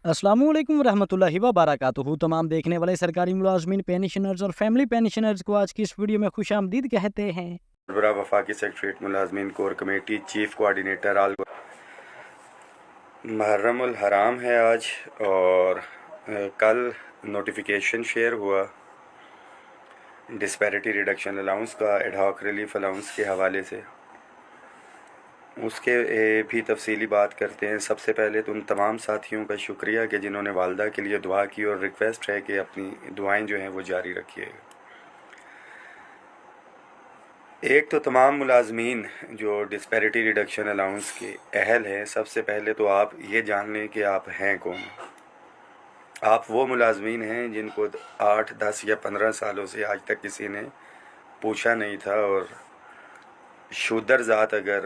अस्सलामुअलैकुम रहमतुल्लाहि व बारकातुहू। तमाम देखने वाले सरकारी मुलाजमीन, पेंशनर्स और फैमिली पेंशनर्स को आज की इस वीडियो में खुश आमदीद कहते हैं। सरबराह वफाकी सेक्रेटरीट मुलाजमीन कोर कमेटी चीफ कोऑर्डिनेटर आल मुहर्रमुल हराम है आज, और कल नोटिफिकेशन शेयर हुआ डिस्पैरिटी रिडक्शन अलाउंस का एडहॉक रिलीफ अलाउंस के हवाले से। उसके भी तफसीली बात करते हैं। सबसे पहले तो उन तमाम साथियों का शुक्रिया कि जिन्होंने वालदा के लिए दुआ की, और रिक्वेस्ट है कि अपनी दुआएं जो हैं वो जारी रखिएगा। एक तो तमाम मुलाजमीन जो डिस्पैरिटी रिडक्शन अलाउंस के अहल हैं, सबसे पहले तो आप ये जान लें कि आप हैं कौन। आप वो मुलाजमीन हैं जिनको 8, 10 या 15 सालों से आज तक किसी ने पूछा नहीं था, और शूदर ज़ात अगर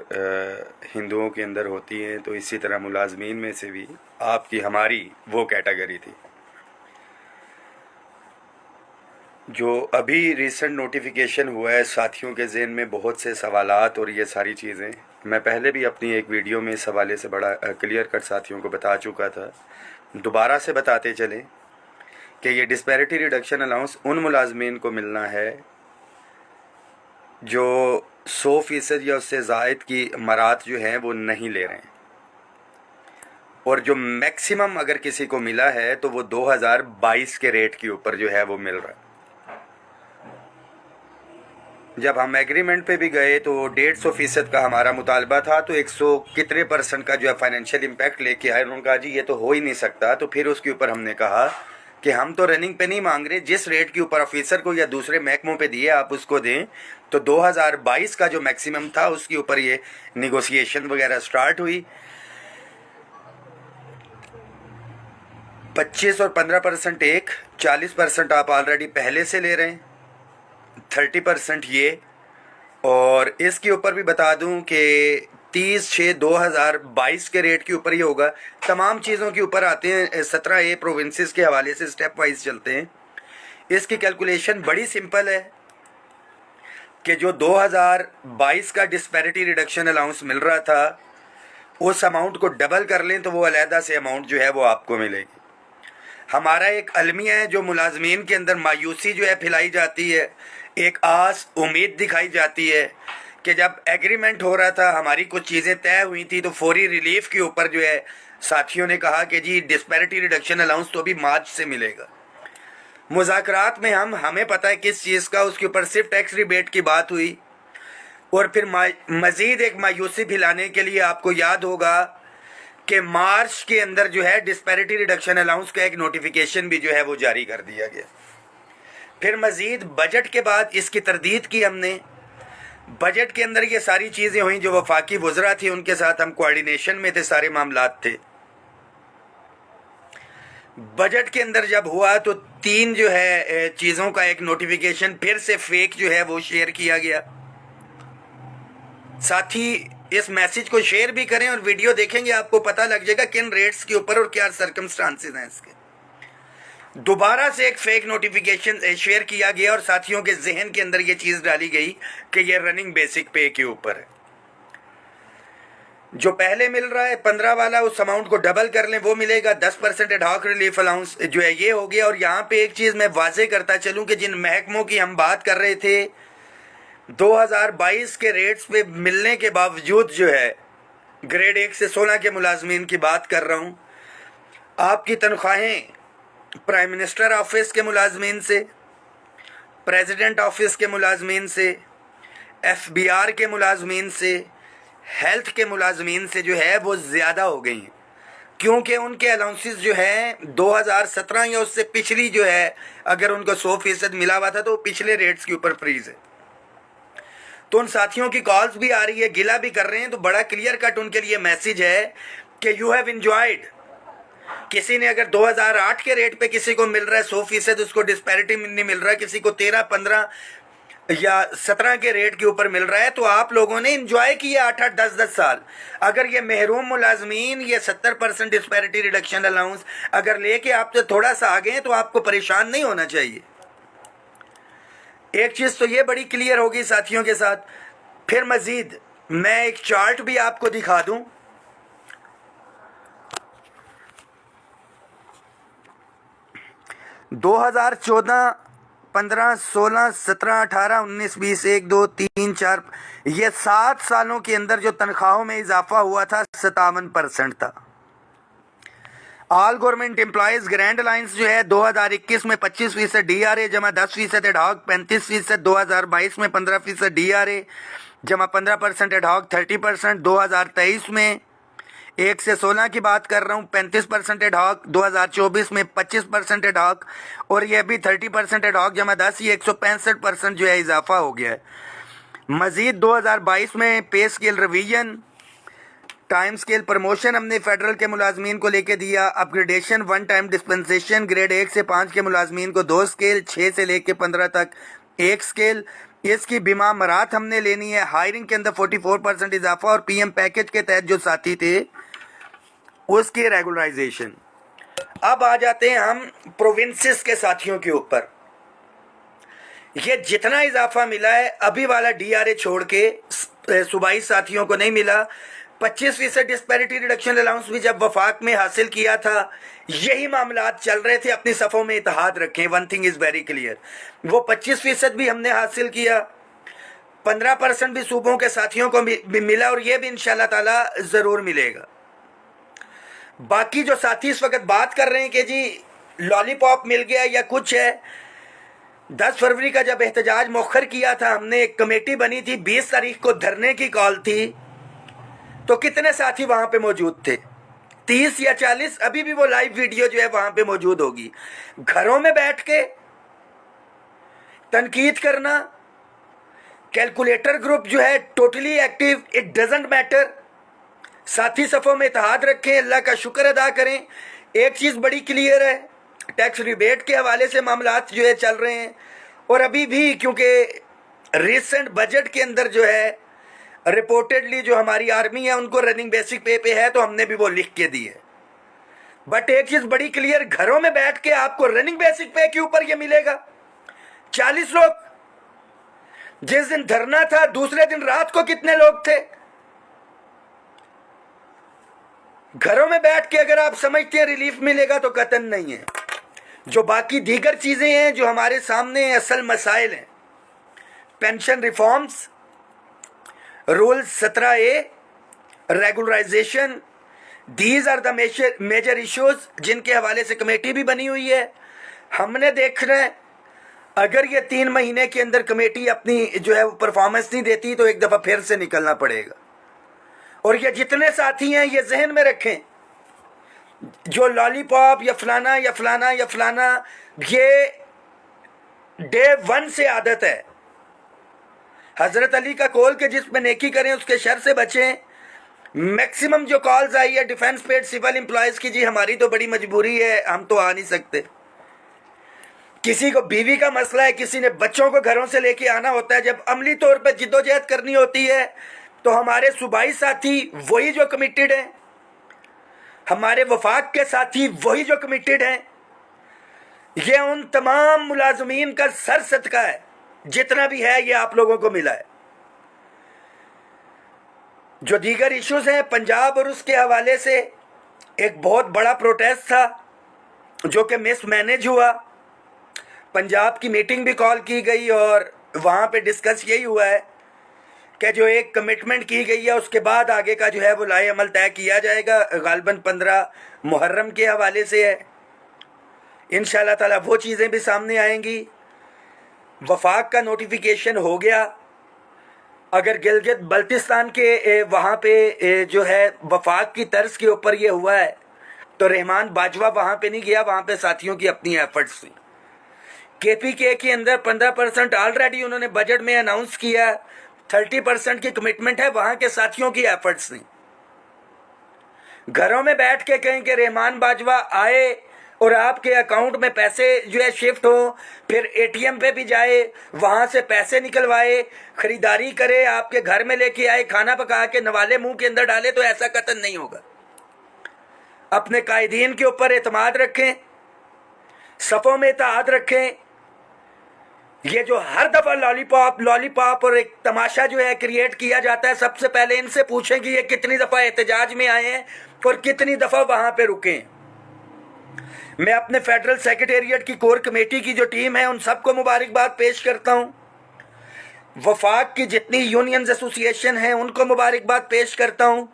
हिंदुओं के अंदर होती हैं तो इसी तरह मुलाजमीन में से भी आपकी हमारी वो कैटेगरी थी। जो अभी रिसेंट नोटिफिकेशन हुआ है, साथियों के ज़हन में बहुत से सवालात और ये सारी चीज़ें मैं पहले भी अपनी एक वीडियो में इस हवाले से बड़ा क्लियर कट साथियों को बता चुका था। दोबारा से बताते चलें कि ये डिस्पैरिटी रिडक्शन अलाउंस उन मुलाजमीन को मिलना है जो 100% या उससे ज़ायद की मरात जो हैं वो नहीं ले रहे हैं, और जो मैक्सिमम अगर किसी को मिला है तो वो 2022 के रेट के ऊपर जो है वो मिल रहा है। जब हम एग्रीमेंट पे भी गए तो 150% का हमारा मुतालबा था, तो 100 कितने % का जो है फाइनेंशियल इम्पैक्ट लेके आए। उन्होंने कहा जी ये तो हो ही नहीं सकता। तो फिर उसके ऊपर हमने कहा कि हम तो रनिंग पे नहीं मांग रहे, जिस रेट के ऊपर ऑफिसर को या दूसरे महकमों पे दिए आप उसको दें। तो 2022 का जो मैक्सिमम था उसके ऊपर ये निगोशिएशन वगैरह स्टार्ट हुई। 25 और 15% एक, 40% आप ऑलरेडी पहले से ले रहे हैं, 30% ये। और इसके ऊपर भी बता दूं कि 30/6/2022 के रेट के ऊपर ही होगा। तमाम चीज़ों के ऊपर आते हैं। 17A प्रोविंसेस के हवाले से स्टेप वाइज चलते हैं। इसकी कैलकुलेशन बड़ी सिंपल है कि जो 2022 का डिस्पैरिटी रिडक्शन अलाउंस मिल रहा था उस अमाउंट को डबल कर लें तो वो अलहदा से अमाउंट जो है वो आपको मिलेगी। हमारा एक अलमिया है जो मुलाजमीन के अंदर मायूसी जो है फैलाई जाती है, एक आस उम्मीद दिखाई जाती है कि जब एग्रीमेंट हो रहा था, हमारी कुछ चीज़ें तय हुई थी, तो फौरी रिलीफ के ऊपर जो है साथियों ने कहा कि जी डिस्पैरिटी रिडक्शन अलाउंस तो अभी मार्च से मिलेगा। मुज़ाकरात में हमें पता है किस चीज़ का, उसके ऊपर सिर्फ टैक्स रिबेट की बात हुई। और फिर मज़ीद एक मायूसी फैलाने के लिए आपको याद होगा कि मार्च के अंदर जो है डिस्पैरिटी रिडक्शन अलाउंस का एक नोटिफिकेशन भी जो है वो जारी कर दिया गया। फिर मज़ीद बजट के बाद इसकी तरदीद की हमने। बजट के अंदर ये सारी चीज़ें हुई, जो वफाकी वज़रा थी उनके साथ हम कोऑर्डिनेशन में थे, सारे मामलात थे। बजट के अंदर जब हुआ तो 3 जो है चीज़ों का एक नोटिफिकेशन फिर से फेक जो है वो शेयर किया गया। साथी इस मैसेज को शेयर भी करें और वीडियो देखेंगे, आपको पता लग जाएगा किन रेट्स के ऊपर और क्या सर्कमस्टांसेस हैं इसके। दोबारा से एक फेक नोटिफिकेशन शेयर किया गया और साथियों के जहन के अंदर ये चीज़ डाली गई कि ये रनिंग बेसिक पे के ऊपर है। जो पहले मिल रहा है 15 वाला, उस अमाउंट को डबल कर लें वो मिलेगा। 10% एडहॉक रिलीफ अलाउंस जो है ये हो गया। और यहाँ पे एक चीज़ मैं वाजे करता चलूँ कि जिन महकमों की हम बात कर रहे थे 2022 के रेट्स पे मिलने के बावजूद जो है, ग्रेड 1 से 16 के मुलाजमीन की बात कर रहा हूँ, आपकी तनख्वाहें प्राइम मिनिस्टर ऑफिस के मुलाजमीन से, प्रेसिडेंट ऑफिस के मुलाजमीन से, FBR के मुलाजमीन से, हेल्थ के मुलाजमीन से जो है वो ज़्यादा हो गई हैं, क्योंकि उनके अलाउंसेस जो हैं 2017 या उससे पिछली जो है, अगर उनको 100% मिला हुआ था तो पिछले रेट्स के ऊपर फ्रीज है। तो उन साथियों की कॉल्स भी आ रही है, गिला भी कर रहे हैं। तो बड़ा क्लियर कट उनके लिए मैसेज है कि यू हैव इंजॉयड। किसी ने अगर 2008 के रेट पे किसी को मिल रहा है 100%, उसको डिस्पैरिटी नहीं मिल रहा है, किसी को 13, 15 या 17 के रेट के ऊपर मिल रहा है, तो आप लोगों ने इंजॉय किया 8-8, 10-10 साल। अगर ये महरूम मुलाजमीन ये 70% डिस्पैरिटी रिडक्शन अलाउंस अगर लेके आपसे थोड़ा सा आगे हैं तो आपको परेशान नहीं होना चाहिए। एक चीज़ तो ये बड़ी क्लियर होगी साथियों के साथ। फिर मज़ीद मैं एक चार्ट भी आपको दिखा दूं। 2014, 15, 16, 17, 18, 19, 20, 1, 2, 3, 4 ये 7 सालों के अंदर जो तनख्वाहों में इजाफा हुआ था 57% था। All government employees grand alliance जो है 2021 में 25% DRA जमा 10% एडहॉक 35%, 2022 में 15% DRA जमा 15% एडहॉक 30%, 2023 में 1 से 16 की बात कर रहा हूँ 35% एडहॉक, 2024 में 25% एडहॉक और ये अभी 30% एडहॉक जमा 10 ये 165% जो है इजाफा हो गया है। मजीद 2022 में पे scale revision, time scale promotion हमने फेडरल के मुलाजमीन को लेके दिया, upgradation, one time dispensation, grade 1 से 5 के मुलाजमीन को 2 स्केल, 6 से लेके 15 तक 1 स्केल, इसकी बीमा मरात हमने लेनी है। हायरिंग के अंदर 44% इजाफा और PM पैकेज के तहत जो साथी थे उसकी रेगुलराइजेशन। अब आ जाते हैं हम प्रोविंसेस के साथियों के ऊपर। ये जितना इजाफा मिला है अभी वाला DRA छोड़ के सूबाई साथियों को नहीं मिला। 25% डिस्पैरिटी रिडक्शन अलाउंस भी जब वफाक में हासिल किया था यही मामलात चल रहे थे। अपनी सफ़ों में इत्तेहाद रखें, one thing is very clear, वो 25% भी हमने हासिल किया, 15% भी सूबों के साथियों को भी मिला और ये भी इंशाल्लाह ताला ज़रूर मिलेगा। बाकी जो साथी इस वक्त बात कर रहे हैं कि जी लॉलीपॉप मिल गया या कुछ है, 10 फरवरी का जब एहतजाज मौखर किया था हमने, एक कमेटी बनी थी, 20 तारीख को धरने की कॉल थी, तो कितने साथी वहां पे मौजूद थे? 30 या 40। अभी भी वो लाइव वीडियो जो है वहां पे मौजूद होगी। घरों में बैठ के तनकीद करना, कैलकुलेटर ग्रुप जो है totally active, it doesn't matter. साथी सफ़ों में इत्तेहाद रखें, अल्लाह का शुक्र अदा करें। एक चीज़ बड़ी क्लियर है, टैक्स रिबेट के हवाले से मामलात जो है चल रहे हैं और अभी भी क्योंकि रिसेंट बजट के अंदर जो है रिपोर्टेडली जो हमारी आर्मी है उनको रनिंग बेसिक पे है, तो हमने भी वो लिख के दी है। बट एक चीज़ बड़ी क्लियर, घरों में बैठ के आपको रनिंग बेसिक पे के ऊपर ये मिलेगा। 40 लोग जिस दिन धरना था दूसरे दिन रात को कितने लोग थे? घरों में बैठ के अगर आप समझते हैं रिलीफ मिलेगा तो कतन नहीं है। जो बाकी दीगर चीज़ें हैं जो हमारे सामने असल मसाइल हैं, pension reforms, rule 17A, regularisation, these are the major issues जिनके हवाले से कमेटी भी बनी हुई है। हमने देखना है अगर ये 3 महीने के अंदर कमेटी अपनी जो है वो परफॉर्मेंस नहीं देती तो एक दफ़ा फिर से निकलना पड़ेगा। और ये जितने साथी हैं ये जहन में रखें, जो लॉलीपॉप या फलाना या फलाना या फलाना, ये डे 1 से आदत है। हज़रत अली का कौल के जिसमें नेकी करें उसके शर से बचें। मैक्सिमम जो कॉल्स आई है डिफेंस पेड सिविल एम्प्लॉयज़ की, जी हमारी तो बड़ी मजबूरी है, हम तो आ नहीं सकते। किसी को बीवी का मसला है, किसी ने बच्चों को घरों से लेके आना होता है, जब अमली तौर पे जिद्दोजहद करनी होती है तो हमारे सूबाई साथी वही जो कमिटेड हैं, हमारे वफाक के साथी वही जो कमिटेड हैं। ये उन तमाम मुलाजमीन का सर सदका है, जितना भी है ये आप लोगों को मिला है। जो दीगर इश्यूज हैं पंजाब और उसके हवाले से एक बहुत बड़ा प्रोटेस्ट था जो कि मिसमैनेज हुआ। पंजाब की मीटिंग भी कॉल की गई और वहाँ पे डिस्कस यही हुआ है कि जो एक कमिटमेंट की गई है उसके बाद आगे का जो है वो लाए अमल तय किया जाएगा। गालिबन 15 मुहर्रम के हवाले से है, इंशाल्लाह ताला वो चीज़ें भी सामने आएंगी। वफाक का नोटिफिकेशन हो गया। अगर गिलगित बल्तिस्तान के वहाँ पे जो है वफाक की तर्ज के ऊपर ये हुआ है तो रहमान बाजवा वहाँ पे नहीं गया, वहाँ पे साथियों की अपनी एफर्ट्स थी। KPK के अंदर 15% ऑलरेडी उन्होंने बजट में अनाउंस किया, 30% की कमिटमेंट है, वहाँ के साथियों की एफर्ट्स नहीं। घरों में बैठ के कहें कि रहमान बाजवा आए और आपके अकाउंट में पैसे जो है शिफ्ट हो, फिर ATM पे भी जाए, वहाँ से पैसे निकलवाए, ख़रीदारी करे, आपके घर में लेके आए, खाना पका के नवाले मुंह के अंदर डाले, तो ऐसा कतन नहीं होगा। अपने कायदीन के ऊपर एतमाद रखें, सफ़ों में इत्तेहाद रखें। ये जो हर दफ़ा लॉलीपॉप और एक तमाशा जो है क्रिएट किया जाता है, सबसे पहले इनसे पूछें कि ये कितनी दफ़ा एहतजाज में आए हैं और कितनी दफ़ा वहाँ पे रुके हैं। मैं अपने फेडरल सेक्रेटेरिएट की कोर कमेटी की जो टीम है उन सबको मुबारकबाद पेश करता हूँ। वफाक की जितनी यूनियंस एसोसिएशन हैं उनको मुबारकबाद पेश करता हूँ।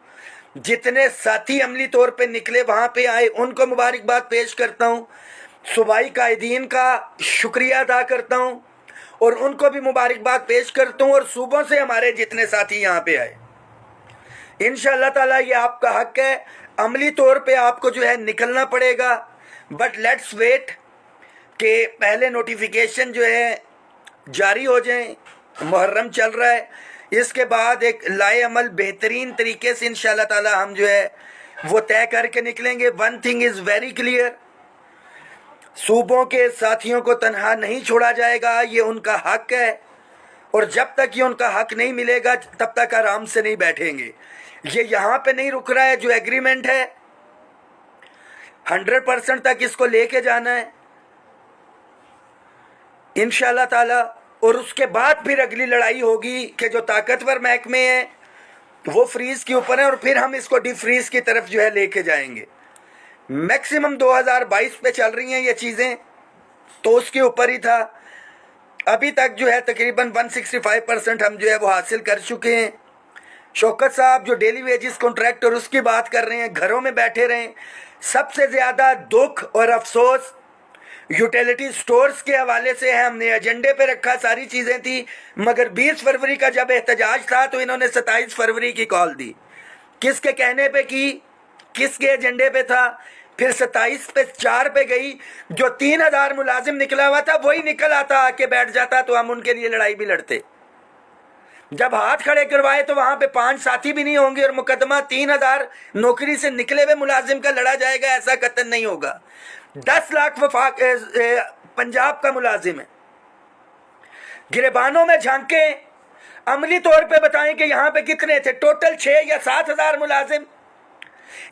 जितने साथी अमली तौर पे निकले वहाँ पे आए उनको मुबारकबाद पेश करता हूँ। सूबाई कायदीन का शुक्रिया अदा करता हूँ और उनको भी मुबारकबाद पेश करता हूँ। और सूबों से हमारे जितने साथी यहाँ पे आए, इंशाअल्लाह ताला ये आपका हक है। अमली तौर पे आपको जो है निकलना पड़ेगा, बट लेट्स वेट कि पहले नोटिफिकेशन जो है जारी हो जाए। मुहर्रम चल रहा है, इसके बाद एक लाए अमल बेहतरीन तरीके से इंशाअल्लाह ताला हम जो है वो तय करके निकलेंगे। One thing is very clear, सूबों के साथियों को तनहा नहीं छोड़ा जाएगा, ये उनका हक है। और जब तक ये उनका हक नहीं मिलेगा तब तक आराम से नहीं बैठेंगे। ये यहाँ पे नहीं रुक रहा है, जो एग्रीमेंट है 100% तक इसको लेके जाना है इंशाअल्लाह ताला। और उसके बाद फिर अगली लड़ाई होगी कि जो ताकतवर महकमे हैं वो फ्रीज के ऊपर है और फिर हम इसको डिफ्रीज की तरफ जो है लेके जाएंगे। मैक्सिमम 2022 पे चल रही हैं ये चीज़ें, तो उसके ऊपर ही था। अभी तक जो है तकरीबन 165% हम जो है वो हासिल कर चुके हैं। शौकत साहब जो डेली वेजेस कॉन्ट्रैक्ट और उसकी बात कर रहे हैं, घरों में बैठे रहें। सबसे ज़्यादा दुख और अफसोस यूटिलिटी स्टोर्स के हवाले से है। हमने एजेंडे पे रखा, सारी चीज़ें थी, मगर 20 फरवरी का जब एहतजाज था तो इन्होंने 27 फरवरी की कॉल दी। किसके कहने पे की, किसके एजेंडे पे था? फिर 27 पे 4 पे गई। जो 3000 मुलाजिम निकला हुआ था वही निकल आता, आके बैठ जाता तो हम उनके लिए लड़ाई भी लड़ते। जब हाथ खड़े करवाए तो वहां पे 5 साथी भी नहीं होंगे और मुकदमा 3000 नौकरी से निकले हुए मुलाजिम का लड़ा जाएगा, ऐसा कतई नहीं होगा। 10 लाख वफाक पंजाब का मुलाजिम है। गिरबानों में झांके, अमली तौर पे बताएं कि यहाँ पे कितने थे, टोटल 6 या 7,000 मुलाजिम।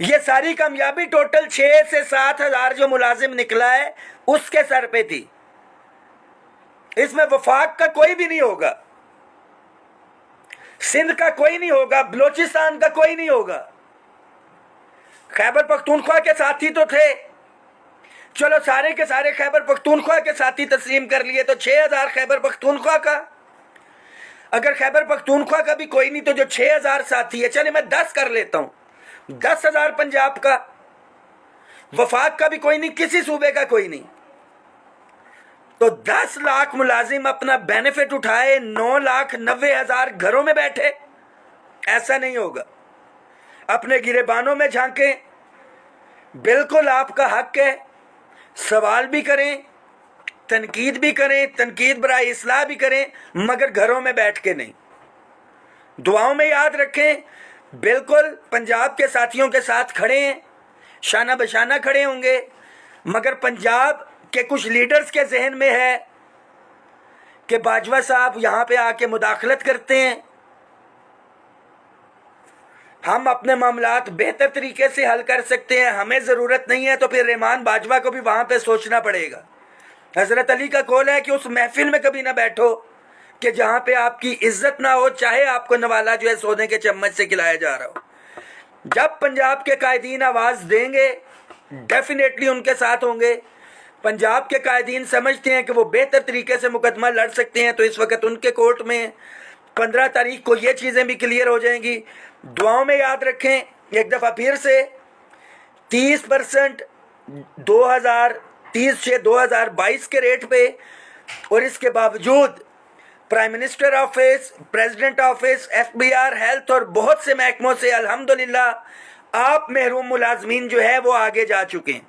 ये सारी कामयाबी टोटल 6 से 7,000 जो मुलाजिम निकला है उसके सर पे थी। इसमें वफाक का कोई भी नहीं होगा, सिंध का कोई नहीं होगा, बलोचिस्तान का कोई नहीं होगा। खैबर पख्तूनख्वा के साथी तो थे, चलो सारे के सारे खैबर पख्तूनख्वा के साथी तस्लीम कर लिए, तो 6,000 खैबर पख्तूनख्वा का। अगर खैबर पख्तूनख्वा का भी कोई नहीं तो जो 6,000 साथी है, चले मैं 10 कर लेता हूं, 10,000 पंजाब का। वफाक का भी कोई नहीं, किसी सूबे का कोई नहीं। तो 10 लाख मुलाजिम अपना बेनिफिट उठाए, 9,90,000 घरों में बैठे, ऐसा नहीं होगा। अपने गिरेबानों में झांके, बिल्कुल आपका हक है, सवाल भी करें, तनकीद भी करें, तनकीद बराए इस्लाह भी करें, मगर घरों में बैठ के नहीं। दुआओं में याद रखें, बिल्कुल पंजाब के साथियों के साथ खड़े हैं, शाना बशाना खड़े होंगे, मगर पंजाब के कुछ लीडर्स के जहन में है कि बाजवा साहब यहाँ पे आके मुदाखलत करते हैं, हम अपने मामलात बेहतर तरीके से हल कर सकते हैं, हमें ज़रूरत नहीं है, तो फिर रहमान बाजवा को भी वहाँ पे सोचना पड़ेगा। हज़रत अली का कौल है कि उस महफिल में कभी ना बैठो कि जहाँ पे आपकी इज्जत ना हो, चाहे आपको नवाला जो है सोने के चम्मच से खिलाया जा रहा हो। जब पंजाब के कायदीन आवाज़ देंगे, डेफिनेटली उनके साथ होंगे। पंजाब के कायदीन समझते हैं कि वो बेहतर तरीके से मुकदमा लड़ सकते हैं, तो इस वक्त उनके कोर्ट में 15 तारीख को ये चीज़ें भी क्लियर हो जाएंगी। दुआओं में याद रखें, एक दफ़ा फिर से 30% 2030-2022 के रेट पे, और इसके बावजूद prime minister office, president office, FBR, health और बहुत से महकमों से अल्हम्दुलिल्लाह आप महरूम मुलाजमीन जो है वो आगे जा चुके हैं।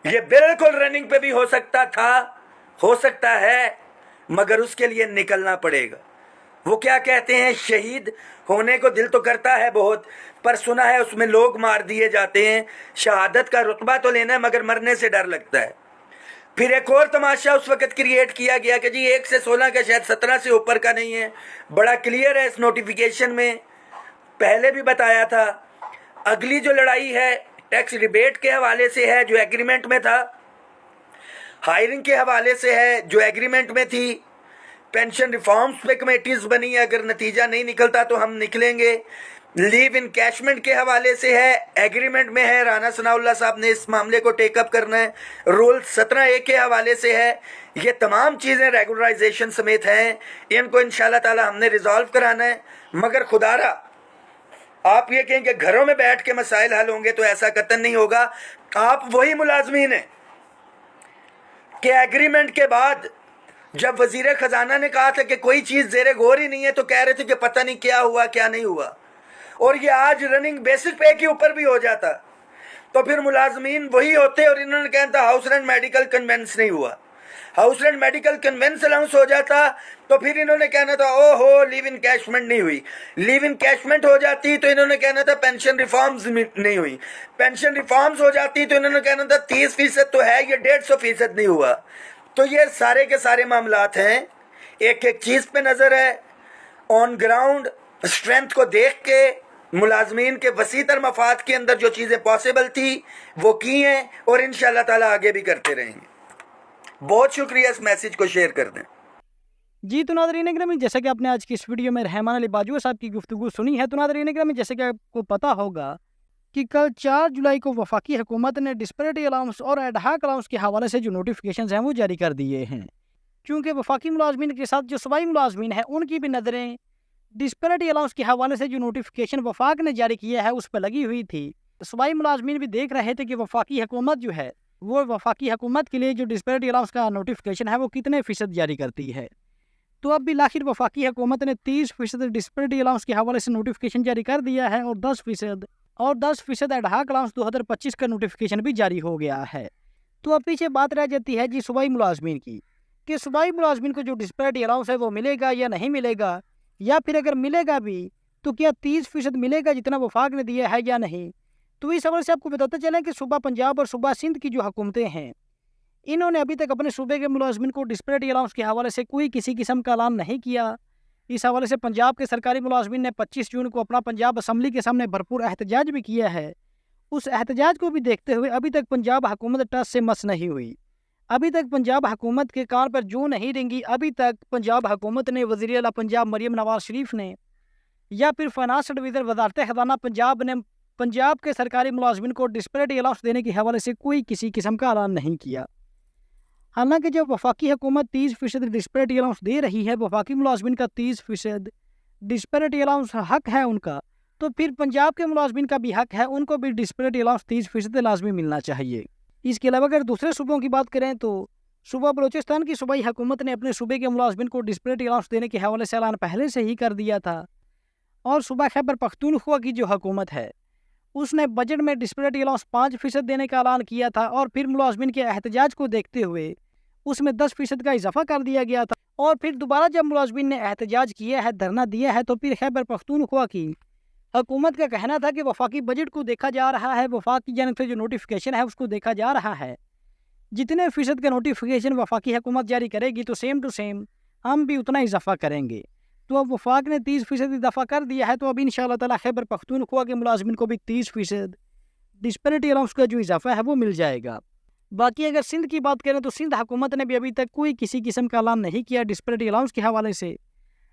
ये बिल्कुल रनिंग पे भी हो सकता था, हो सकता है, मगर उसके लिए निकलना पड़ेगा। वो क्या कहते हैं, शहीद होने को दिल तो करता है बहुत, पर सुना है उसमें लोग मार दिए जाते हैं। शहादत का रुतबा तो लेना है, मगर मरने से डर लगता है। फिर एक और तमाशा उस वक्त क्रिएट किया गया कि जी 1 से 16 का, शायद 17 से ऊपर का नहीं है। बड़ा क्लियर है इस नोटिफिकेशन में, पहले भी बताया था। अगली जो लड़ाई है टैक्स रिबेट के हवाले से है, जो एग्रीमेंट में था, हायरिंग के हवाले से है, जो एग्रीमेंट में थी, पेंशन रिफॉर्म्स पे कमेटीज़ बनी है, अगर नतीजा नहीं निकलता तो हम निकलेंगे। लीव इनकैशमेंट के हवाले से है, एग्रीमेंट में है, राना सनाउल्लाह साहब ने इस मामले को टेकअप करना है, रूल 17A के हवाले से है। ये तमाम चीज़ें रेगुलराइजेशन समेत हैं, इनको इंशाल्लाह ताला हमने रिजॉल्व कराना है। मगर खुदारा आप ये कहें कि घरों में बैठ के मसाइल हल होंगे, तो ऐसा कतई नहीं होगा। आप वही मुलाजमीन हैं कि एग्रीमेंट के बाद जब वजीर खजाना ने कहा था कि कोई चीज़ ज़ेरे गौर ही नहीं है, तो कह रहे थे कि पता नहीं क्या हुआ क्या नहीं हुआ, और ये आज रनिंग बेसिक पे के ऊपर भी हो जाता, तो फिर मुलाजमीन वही होते। और इन्होंने कहा था हाउस रेंट मेडिकल कन्वेंस नहीं हुआ, house rent medical convince allowance हो जाता, तो फिर इन्होंने कहना था ओहो लीव इनकैशमेंट नहीं हुई। लीव इनकैशमेंट हो जाती तो इन्होंने कहना था पेंशन रिफॉर्म्स नहीं हुई, पेंशन रिफॉर्म्स हो जाती तो इन्होंने कहना था 30% तो है, ये 150% नहीं हुआ। तो ये सारे के सारे मामलात हैं, एक एक चीज़ पे नज़र है, ऑन ग्राउंड स्ट्रेंथ को देख के मुलाजमीन के वसीतर मफाद के अंदर जो चीज़ें पॉसिबल थी वो की हैं, और इंशाल्लाह ताला आगे भी करते रहेंगे। बहुत शुक्रिया, इस मैसेज को शेयर कर दें। जी तो नाज़रीन ग्रामी, जैसा कि आपने आज की इस वीडियो में रहमान अली बाजवा साहब की गुफ्तगू सुनी है, तो नाज़रीन ग्रामी जैसे कि आपको पता होगा कि कल 4 जुलाई को वफाकी हुकूमत ने डिस्पैरिटी अलाउंस और एडहाक अलाउंस के हवाले से जो नोटिफिकेशन हैं वो जारी कर दिए हैं। क्योंकि वफाकी मुलाजमीन के साथ जो सूबाई मुलाजमीन हैं उनकी भी नज़रें डिस्पैरिटी अलाउंस के हवाले से जो नोटिफिकेशन वफाक ने जारी किया है उस पर लगी हुई थी। सूबाई मुलाजमीन भी देख रहे थे कि वफाकी हुकूमत जो है वो वफाकी हुकूमत के लिए जो डिस्पैरिटी अलाउंस का नोटिफिकेशन है वो कितने फ़ीसद जारी करती है। तो अब भी आखिर वफाकी हुकूमत ने 30% डिस्पैरिटी अलाउंस के हवाले से नोटिफिकेशन जारी कर दिया है, और 10% एडहाक अलाउंस 2025 का नोटिफिकेशन भी जारी हो गया है। तो अब पीछे बात रह जाती है जी सूबाई मुलाजमीन की, कि सूबाई मुलाजमीन को जो डिस्पैरिटी अलाउंस है वो मिलेगा या नहीं मिलेगा, या फिर अगर मिलेगा भी तो क्या 30% मिलेगा जितना वफाक ने दिया है या नहीं। तो इस हवाले से आपको बताते चलें कि सूबा पंजाब और सूबा सिंध की जो हुकूमतें हैं इन्होंने अभी तक अपने सूबे के मुलाजमीन को डिस्पैरिटी अलाउंस के हवाले से कोई किसी किस्म का ऐलान नहीं किया। इस हवाले से पंजाब के सरकारी मुलाजमीन ने 25 जून को अपना पंजाब असम्बली के सामने भरपूर एहतजाज भी किया है। उस एहतजाज को भी देखते हुए अभी तक पंजाब हुकूमत टस से मस नहीं हुई, अभी तक पंजाब हुकूमत के कान पर जूं नहीं रेंगी। अभी तक पंजाब हुकूमत ने वज़ीर आला पंजाब मरियम नवाज शरीफ ने या फिर फाइनेंस एडवाइज़र वज़ारत ख़ज़ाना पंजाब ने पंजाब के सरकारी मुलाजमीन को डिस्पैरिटी अलाउंस देने के हवाले से कोई किसी किस्म का ऐलान नहीं किया। हालांकि जब वफाकी हुकूमत 30% डिस्पैरिटी अलाउंस दे रही है, वफाकी मुलाजमीन का 30% डिस्पैरिटी अलाउंस हक है उनका, तो फिर पंजाब के मुलाजमीन का भी हक है, उनको भी डिस्पैरिटी अलाउंस 30% लाजमी मिलना चाहिए। इसके अलावा अगर दूसरे सूबों की बात करें तो सूबा बलूचिस्तान की सूबाई हुकूमत ने अपने सूबे के मुलाजमीन को डिस्पैरिटी अलाउंस देने के हवाले से ऐलान पहले से ही कर दिया था। और सूबा खैबर पख्तूनख्वा की जो हुकूमत है उसने बजट में डिस्पैरिटी अलाउंस 5% देने का ऐलान किया था, और फिर मुलाजमीन के एहतजाज को देखते हुए उसमें 10% का इजाफा कर दिया गया था। और फिर दोबारा जब मुलाजमीन ने एहतजाज किया है, धरना दिया है, तो फिर खैबर पख्तूनख्वा की हुकूमत का कहना था कि वफाकी बजट को देखा जा रहा है, वफाक की जानिब से जो नोटिफिकेशन है उसको देखा जा रहा है, जितने फ़ीसद का नोटिफिकेशन वफाकी हुकूमत जारी करेगी तो सेम टू सेम हम भी उतना इजाफा करेंगे। तो अब वफाक ने 30% इजाफा कर दिया है, तो अब इंशाअल्लाह ताला खैबर पख्तूनख्वा के मुलाजमीन को भी 30% डिस्पैरिटी अलाउंस का जो इजाफा है वो मिल जाएगा। बाकी अगर सिंध की बात करें तो सिंध हुकूमत ने भी अभी तक कोई किसी किस्म का ऐलान नहीं किया डिस्पैरिटी अलाउंस के हवाले से।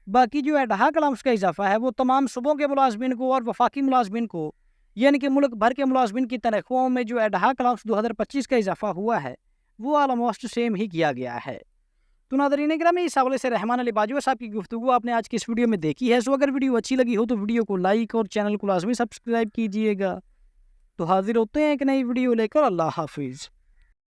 बाकी जो एडहाक अलाउंस का इजाफा है वो तमाम सूबों के मुलाजमीन को और वफाकी मुलाजमीन को, यानी कि मुल्क भर के मुलाजमीन की तनख्वाहों में जो एडहाक अलाउंस 2025 का इजाफा हुआ है वो ऑलमोस्ट सेम ही किया गया है। तो नाज़रीन गिरामी, इस हवाले से रहमान अली बाजवा साहब की गुफ्तगू आपने आज की इस वीडियो में देखी है। सो अगर वीडियो अच्छी लगी हो तो वीडियो को लाइक और चैनल को लाजमी सब्सक्राइब कीजिएगा। तो हाजिर होते हैं एक नई वीडियो लेकर। अल्लाह हाफिज़।